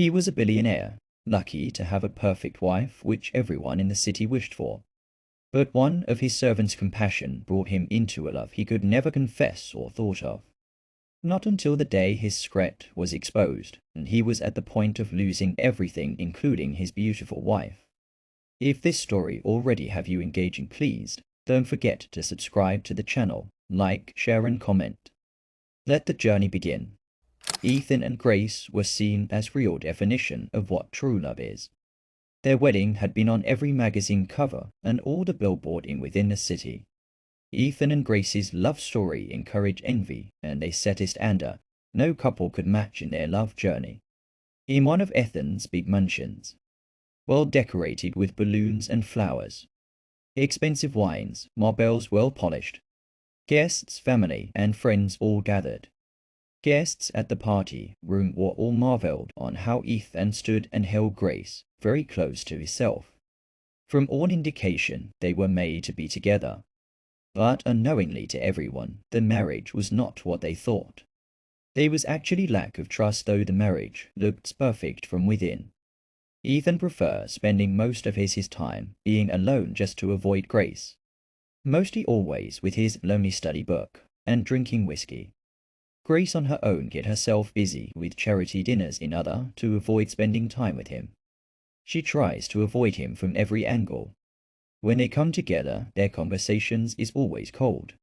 He was a billionaire, lucky to have a perfect wife which everyone in the city wished for. But one of his servants' compassion brought him into a love he could never confess or thought of. Not until the day his secret was exposed, and he was at the point of losing everything including his beautiful wife. If this story already have you engaging, please don't forget to subscribe to the channel, like, share and comment. Let the journey begin. Ethan and Grace were seen as real definition of what true love is. Their wedding had been on every magazine cover and all the billboarding within the city. Ethan and Grace's love story encouraged envy, and they set a standard no couple could match in their love journey. In one of Ethan's big mansions, well decorated with balloons and flowers, expensive wines, marbles well polished, guests, family, and friends all gathered. Guests at the party room were all marveled on how Ethan stood and held Grace very close to himself. From all indication, they were made to be together. But unknowingly to everyone, the marriage was not what they thought. There was actually lack of trust, though the marriage looked perfect from within. Ethan preferred spending most of his time being alone just to avoid Grace. Mostly always with his lonely study book and drinking whiskey. Grace on her own get herself busy with charity dinners in order to avoid spending time with him. She tries to avoid him from every angle. When they come together, their conversations is always cold.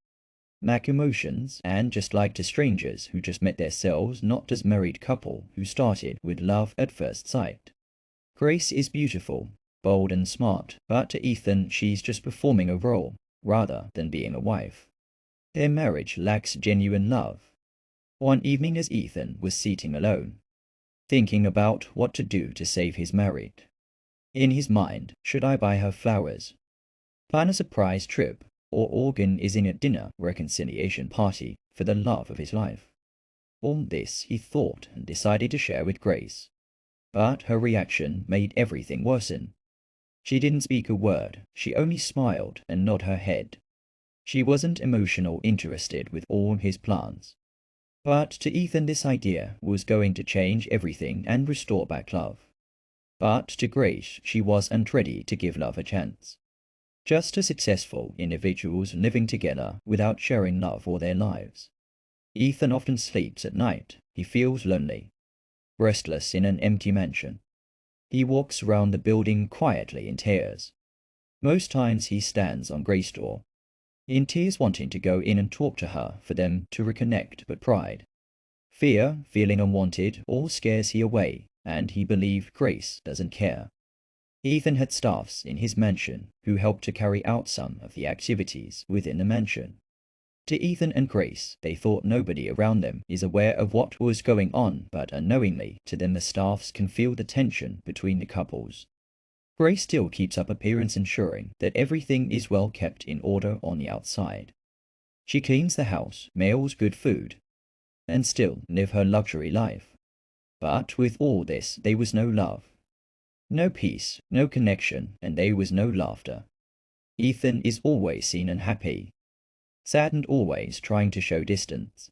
Lack emotions, and just like the strangers who just met themselves, not as married couple who started with love at first sight. Grace is beautiful, bold and smart, but to Ethan she's just performing a role, rather than being a wife. Their marriage lacks genuine love. One evening as Ethan was sitting alone, thinking about what to do to save his marriage. In his mind, should I buy her flowers? Plan a surprise trip, or organize a dinner reconciliation party for the love of his life? All this he thought and decided to share with Grace. But her reaction made everything worsen. She didn't speak a word, she only smiled and nodded her head. She wasn't emotional interested with all his plans. But to Ethan this idea was going to change everything and restore back love. But to Grace she wasn't ready to give love a chance. Just as successful individuals living together without sharing love all their lives. Ethan often sleeps at night. He feels lonely, restless in an empty mansion. He walks around the building quietly in tears. Most times he stands on Grace's door, in tears wanting to go in and talk to her for them to reconnect, but pride, fear, feeling unwanted, all scares he away, and he believed Grace doesn't care. Ethan had staffs in his mansion who helped to carry out some of the activities within the mansion. To Ethan and Grace, they thought nobody around them is aware of what was going on, but unknowingly to them the staffs can feel the tension between the couples. Grace still keeps up appearance, ensuring that everything is well kept in order on the outside. She cleans the house, mails good food, and still live her luxury life. But with all this there was no love. No peace, no connection, and there was no laughter. Ethan is always seen unhappy, sad and always trying to show distance.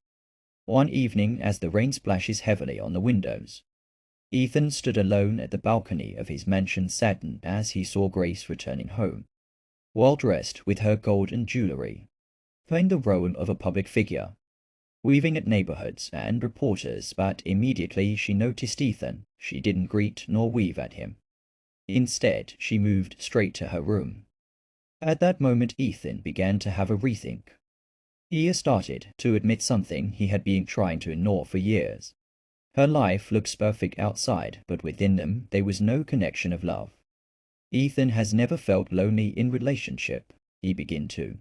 One evening as the rain splashes heavily on the windows, Ethan stood alone at the balcony of his mansion, saddened as he saw Grace returning home, well dressed with her gold and jewelry, playing the role of a public figure, weaving at neighborhoods and reporters, but immediately she noticed Ethan, she didn't greet nor weave at him. Instead, she moved straight to her room. At that moment Ethan began to have a rethink. He started to admit something he had been trying to ignore for years. Her life looks perfect outside, but within them there was no connection of love. Ethan has never felt lonely in relationship. He began to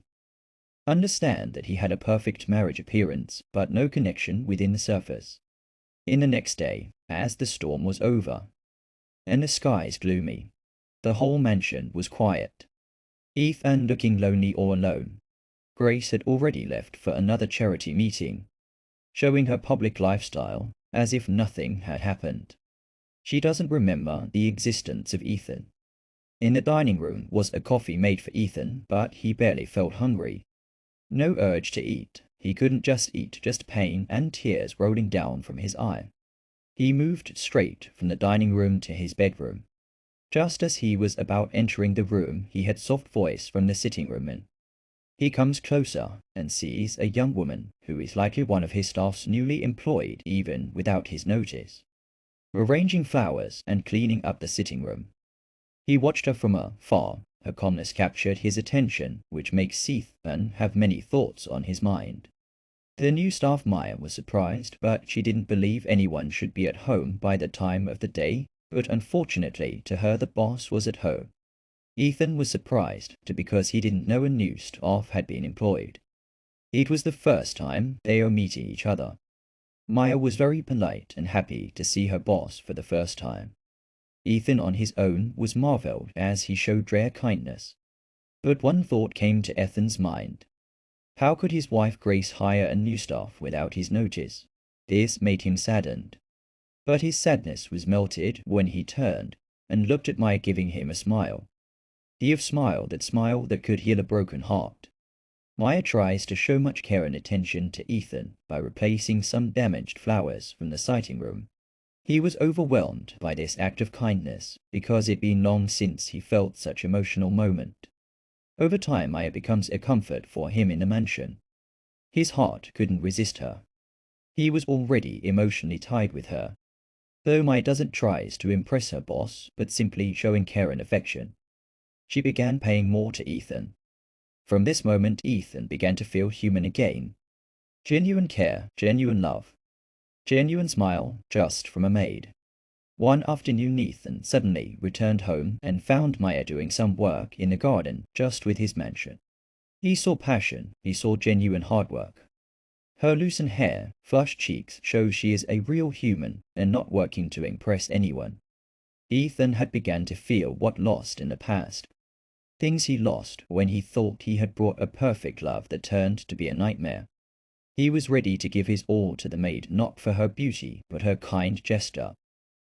understand that he had a perfect marriage appearance, but no connection within the surface. In the next day, as the storm was over, and the skies gloomy, the whole mansion was quiet. Ethan looking lonely all alone. Grace had already left for another charity meeting, showing her public lifestyle as if nothing had happened. She doesn't remember the existence of Ethan. In the dining room was a coffee made for Ethan, but he barely felt hungry. No urge to eat. He couldn't just eat, just pain and tears rolling down from his eye. He moved straight from the dining room to his bedroom. Just as he was about entering the room, he heard a soft voice from the sitting room in. He comes closer and sees a young woman who is likely one of his staff's newly employed even without his notice, arranging flowers and cleaning up the sitting room. He watched her from afar. Her calmness captured his attention, which makes Ethan have many thoughts on his mind. The new staff Maya was surprised, but she didn't believe anyone should be at home by the time of the day, but unfortunately to her the boss was at home. Ethan was surprised because he didn't know a new staff had been employed. It was the first time they were meeting each other. Maya was very polite and happy to see her boss for the first time. Ethan on his own was marveled as he showed rare kindness. But one thought came to Ethan's mind. How could his wife Grace hire a new staff without his notice? This made him saddened. But his sadness was melted when he turned and looked at Maya, giving him a smile. The smile that could heal a broken heart. Maya tries to show much care and attention to Ethan by replacing some damaged flowers from the sitting room. He was overwhelmed by this act of kindness because it had been long since he felt such emotional moment. Over time, Maya becomes a comfort for him in the mansion. His heart couldn't resist her. He was already emotionally tied with her. Though Maya doesn't try to impress her boss, but simply showing care and affection. She began paying more to Ethan. From this moment, Ethan began to feel human again. Genuine care, genuine love, genuine smile just from a maid. One afternoon, Ethan suddenly returned home and found Maya doing some work in the garden just with his mansion. He saw passion, he saw genuine hard work. Her loosened hair, flushed cheeks show she is a real human and not working to impress anyone. Ethan had begun to feel what lost in the past. Things he lost when he thought he had brought a perfect love that turned to be a nightmare. He was ready to give his all to the maid, not for her beauty, but her kind gesture.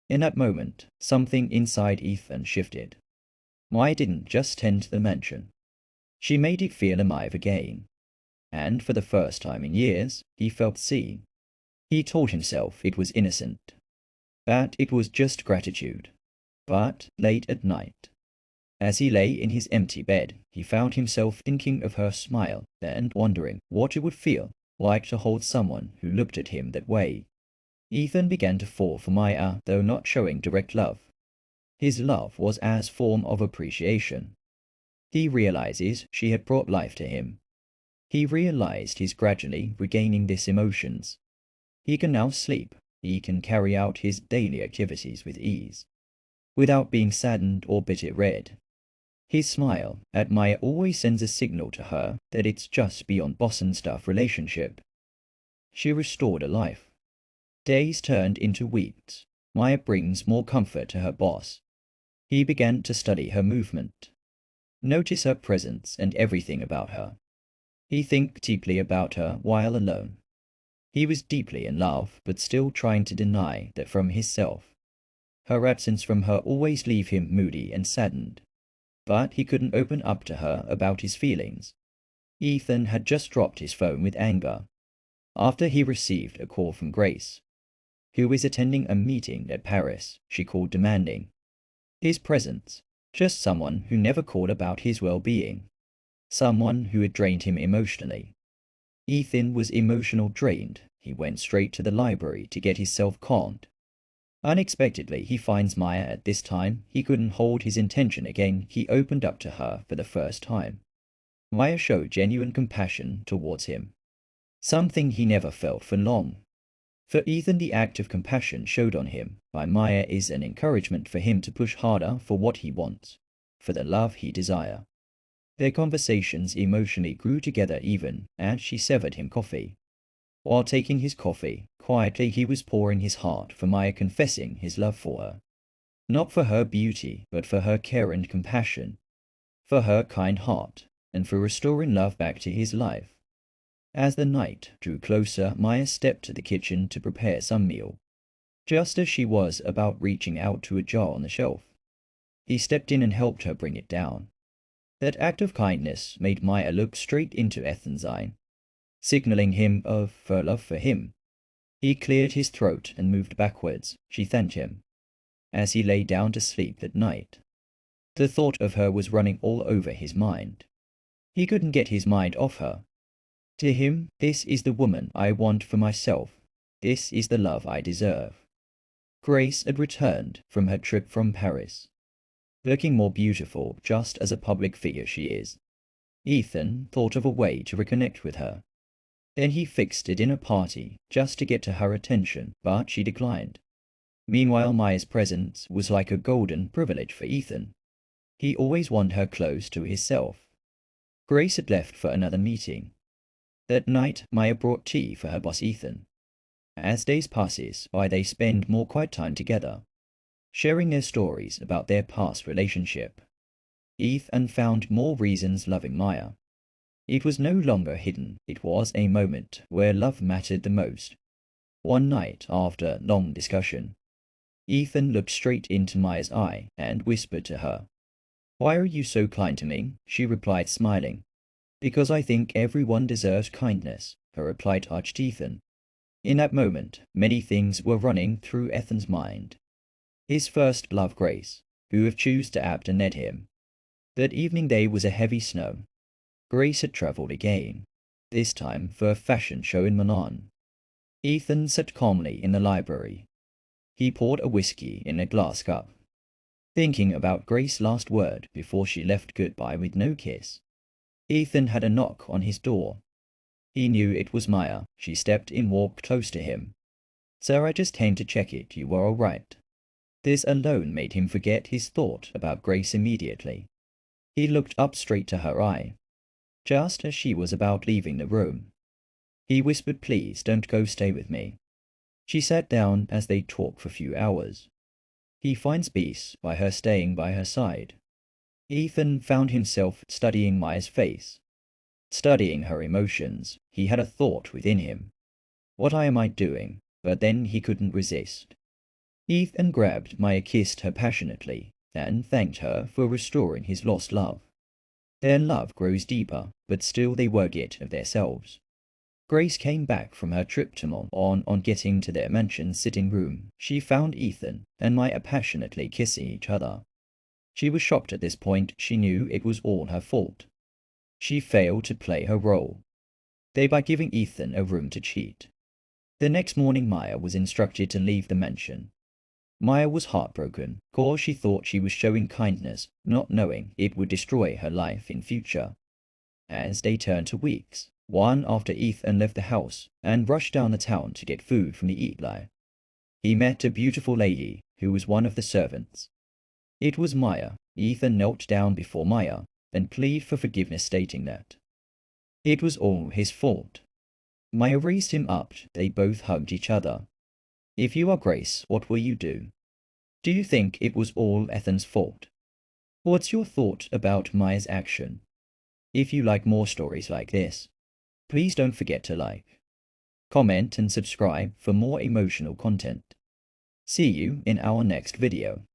In that moment, something inside Ethan shifted. Maya didn't just tend the mansion. She made it feel alive again. And for the first time in years, he felt seen. He told himself it was innocent, that it was just gratitude. But late at night, as he lay in his empty bed, he found himself thinking of her smile and wondering what it would feel like to hold someone who looked at him that way. Ethan began to fall for Maya, though not showing direct love. His love was as form of appreciation. He realizes she had brought life to him. He realized he's gradually regaining these emotions. He can now sleep. He can carry out his daily activities with ease, without being saddened or bitter red. His smile at Maya always sends a signal to her that it's just beyond boss and staff relationship. She restored a life. Days turned into weeks. Maya brings more comfort to her boss. He began to study her movement, notice her presence and everything about her. He think deeply about her while alone. He was deeply in love, but still trying to deny that from himself. Her absence from her always leave him moody and saddened. But he couldn't open up to her about his feelings. Ethan had just dropped his phone with anger, after he received a call from Grace, who was attending a meeting at Paris. She called demanding his presence, just someone who never called about his well-being, someone who had drained him emotionally. Ethan was emotional drained. He went straight to the library to get himself calmed. Unexpectedly, he finds Maya at this time. He couldn't hold his intention again. He opened up to her for the first time. Maya showed genuine compassion towards him, something he never felt for long. For Ethan, the act of compassion showed on him by Maya is an encouragement for him to push harder for what he wants, for the love he desires. Their conversations emotionally grew together even as she served him coffee. While taking his coffee, quietly he was pouring his heart for Maya, confessing his love for her. Not for her beauty, but for her care and compassion, for her kind heart, and for restoring love back to his life. As the night drew closer, Maya stepped to the kitchen to prepare some meal. Just as she was about reaching out to a jar on the shelf, he stepped in and helped her bring it down. That act of kindness made Maya look straight into Ethan's eye, signaling him of her love for him. He cleared his throat and moved backwards. She thanked him. As he lay down to sleep that night, the thought of her was running all over his mind. He couldn't get his mind off her. To him, this is the woman I want for myself. This is the love I deserve. Grace had returned from her trip from Paris, looking more beautiful just as a public figure she is. Ethan thought of a way to reconnect with her. Then he fixed a dinner party just to get to her attention, but she declined. Meanwhile, Maya's presence was like a golden privilege for Ethan. He always wanted her close to himself. Grace had left for another meeting. That night, Maya brought tea for her boss Ethan. As days passes by, they spend more quiet time together, sharing their stories about their past relationship. Ethan found more reasons loving Maya. It was no longer hidden. It was a moment where love mattered the most. One night, after long discussion, Ethan looked straight into Maya's eye and whispered to her. "Why are you so kind to me?" She replied, smiling. "Because I think everyone deserves kindness," her reply touched Ethan. In that moment, many things were running through Ethan's mind. His first love, Grace, who had chosen to abandon him. That evening day was a heavy snow. Grace had travelled again, this time for a fashion show in Milan. Ethan sat calmly in the library. He poured a whiskey in a glass cup, thinking about Grace's last word before she left goodbye with no kiss. Ethan had a knock on his door. He knew it was Maya. She stepped in, walked close to him. "Sir, I just came to check it. You were all right." This alone made him forget his thought about Grace immediately. He looked up straight to her eye, just as she was about leaving the room. He whispered, "Please don't go, stay with me." She sat down as they talked for a few hours. He finds peace by her staying by her side. Ethan found himself studying Maya's face, studying her emotions. He had a thought within him. What am I doing? But then he couldn't resist. Ethan grabbed Maya, kissed her passionately, and thanked her for restoring his lost love. Their love grows deeper, but still they work it of themselves. Grace came back from her trip to Milan. On getting to their mansion sitting room, she found Ethan and Maya passionately kissing each other. She was shocked at this point. She knew it was all her fault. She failed to play her role, thereby giving Ethan a room to cheat. The next morning, Maya was instructed to leave the mansion. Maya was heartbroken, cause she thought she was showing kindness, not knowing it would destroy her life in future. As they turned to weeks, one after Ethan left the house and rushed down the town to get food from the eatery, he met a beautiful lady who was one of the servants. It was Maya. Ethan knelt down before Maya and pleaded for forgiveness, stating that it was all his fault. Maya raised him up. They both hugged each other. "If you are Grace, what will you do? Do you think it was all Ethan's fault? What's your thought about Maya's action? If you like more stories like this, please don't forget to like, comment and subscribe for more emotional content. See you in our next video.